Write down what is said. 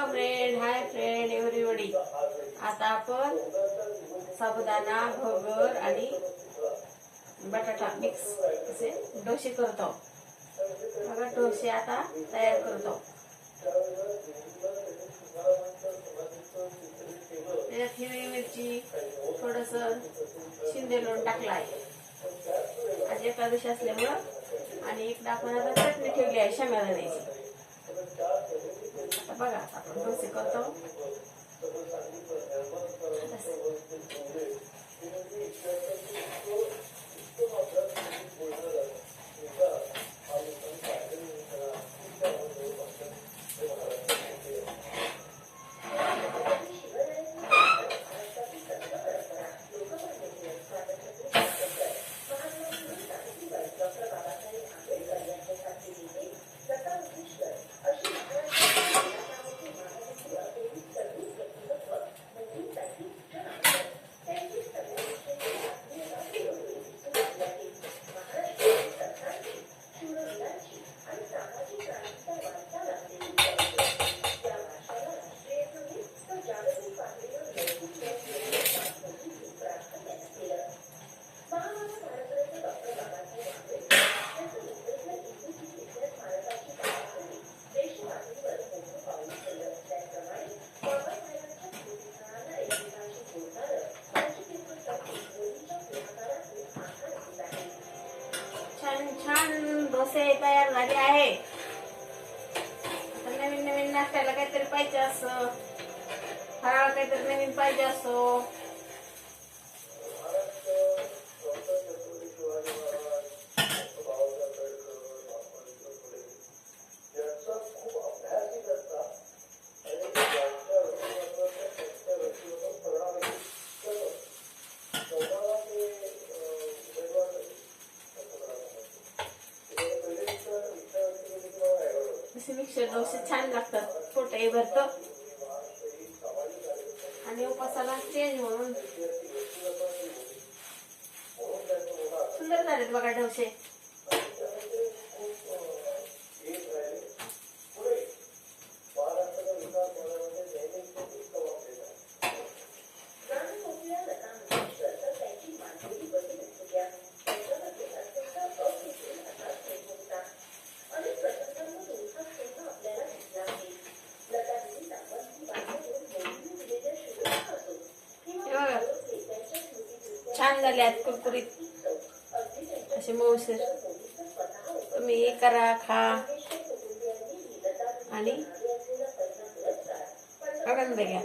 Hi friend everybody. आता आपण साबुदाणा, भगर आणि बटाटा मिक्स असे डोसे करतो. बघा डोसे आता तयार करतो. त्याच्यात हिरवी मिरची, थोडस शिंदे लोण टाकला आहे. आज एकादशी असल्यामुळं आणि इकडे आपण आता चटणी ठेवली आहे शेंगदाण्याची. आता बघा आपण डोसे करतो. छान डोसे तयार झाले आहे. आता नवीन नवीन नाश्त्याला काहीतरी पाहिजे असं, फराळ काहीतरी नवीन पाहिजे असो. मिक्सर डोसे छान लागतात, पोटही भरतं आणि उपासाला चेंज म्हणून सुंदर झालेत बघा डोसे. छान झाले आहेत, कुरकुरीत असे मऊसर. तुम्ही हे करा, खा आणि आनंद घ्या.